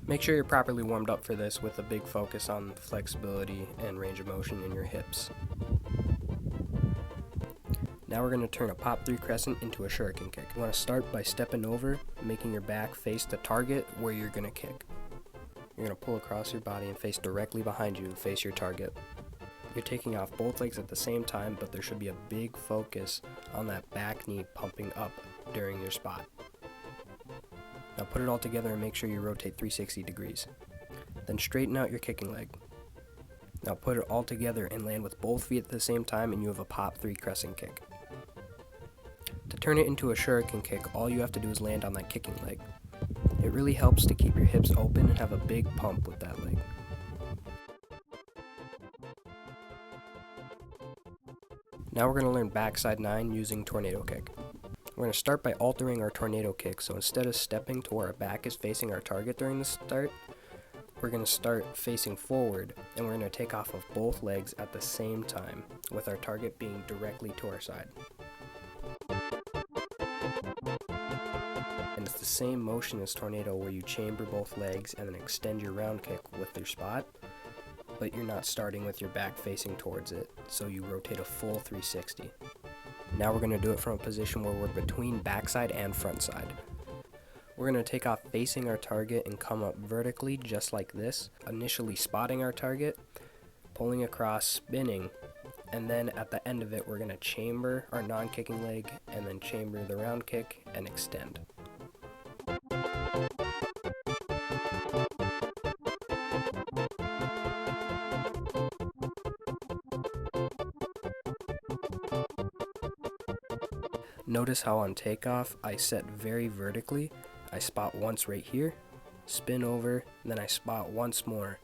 Make sure you're properly warmed up for this with a big focus on flexibility and range of motion in your hips. Now we're going to turn a pop 3 crescent into a shuriken kick. You want to start by stepping over, making your back face the target where you're going to kick. You're going to pull across your body and face directly behind you to face your target. You're taking off both legs at the same time, but there should be a big focus on that back knee pumping up during your spot. Now put it all together and make sure you rotate 360 degrees. Then straighten out your kicking leg. Now put it all together and land with both feet at the same time, and you have a pop 3 crescent kick. To turn it into a shuriken kick, all you have to do is land on that kicking leg. It really helps to keep your hips open and have a big pump with that leg. Now we're going to learn backside 9 using tornado kick. We're going to start by altering our tornado kick, so instead of stepping to where our back is facing our target during the start, we're going to start facing forward, and we're going to take off of both legs at the same time, with our target being directly to our side. And it's the same motion as tornado, where you chamber both legs and then extend your round kick with your spot, but you're not starting with your back facing towards it, so you rotate a full 360. Now we're going to do it from a position where we're between backside and front side. We're going to take off facing our target and come up vertically just like this, initially spotting our target, pulling across, spinning, and then at the end of it we're going to chamber our non-kicking leg and then chamber the round kick and extend. Notice how on takeoff I set very vertically. I spot once right here, spin over, and then I spot once more,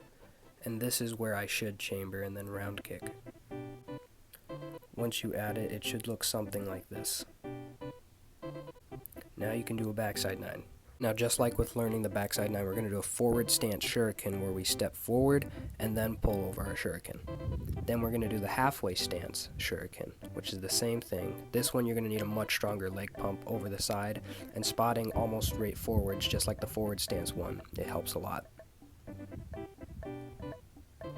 and this is where I should chamber and then round kick. Once you add it, it should look something like this. Now you can do a backside 9. Now just like with learning the backside 9, we're going to do a forward stance shuriken where we step forward and then pull over our shuriken. Then we're going to do the halfway stance shuriken, which is the same thing. This one you're going to need a much stronger leg pump over the side and spotting almost straight forwards, just like the forward stance one. It helps a lot.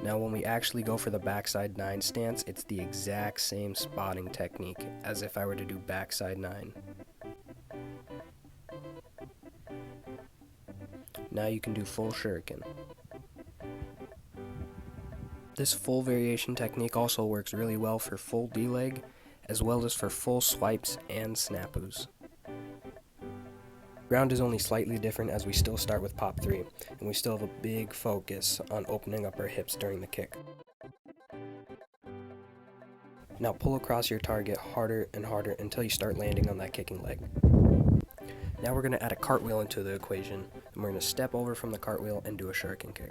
Now when we actually go for the backside 9 stance, it's the exact same spotting technique as if I were to do backside 9. Now you can do full shuriken. This full variation technique also works really well for full D-leg, as well as for full swipes and snapus. Ground is only slightly different as we still start with pop 3, and we still have a big focus on opening up our hips during the kick. Now pull across your target harder and harder until you start landing on that kicking leg. Now we're going to add a cartwheel into the equation, and we're going to step over from the cartwheel and do a shuriken kick.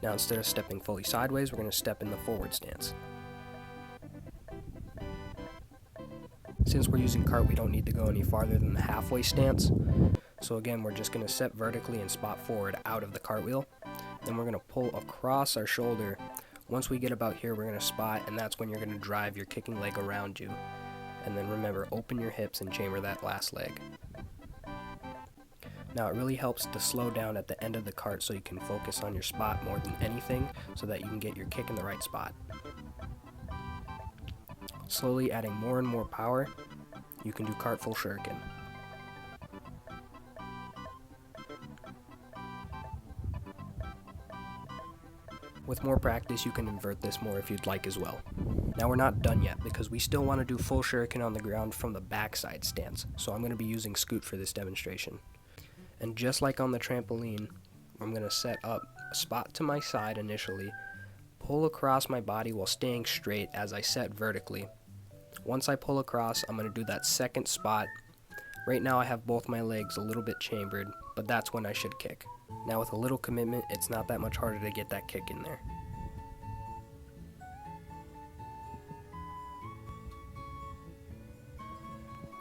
Now instead of stepping fully sideways, we're going to step in the forward stance. Since we're using cart, we don't need to go any farther than the halfway stance. So again, we're just going to step vertically and spot forward out of the cartwheel. Then we're going to pull across our shoulder. Once we get about here, we're going to spot, and that's when you're going to drive your kicking leg around you. And then remember, open your hips and chamber that last leg. Now it really helps to slow down at the end of the cart so you can focus on your spot more than anything, so that you can get your kick in the right spot. Slowly adding more and more power, you can do cart full shuriken. With more practice, you can invert this more if you'd like as well. Now we're not done yet, because we still want to do full shuriken on the ground from the backside stance, so I'm going to be using scoot for this demonstration. And just like on the trampoline, I'm going to set up a spot to my side initially, pull across my body while staying straight as I set vertically. Once I pull across, I'm going to do that second spot. Right now I have both my legs a little bit chambered, but that's when I should kick. Now with a little commitment, it's not that much harder to get that kick in there.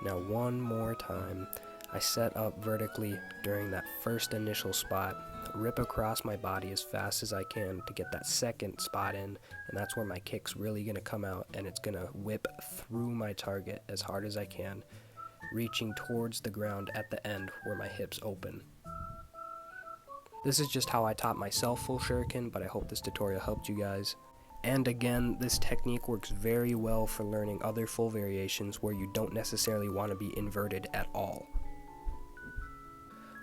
Now one more time. I set up vertically during that first initial spot. rip across my body as fast as I can to get that second spot in, and that's where my kick's really going to come out, and it's going to whip through my target as hard as I can, reaching towards the ground at the end where my hips open. This is just how I taught myself full shuriken, but I hope this tutorial helped you guys. And again, this technique works very well for learning other full variations where you don't necessarily want to be inverted at all.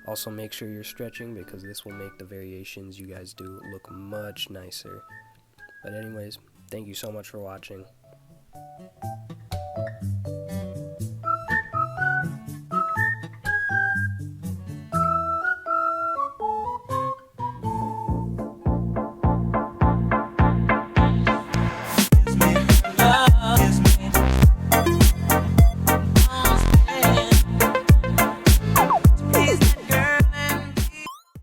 Also, make sure you're stretching because this will make the variations you guys do look much nicer. But anyways, thank you so much for watching.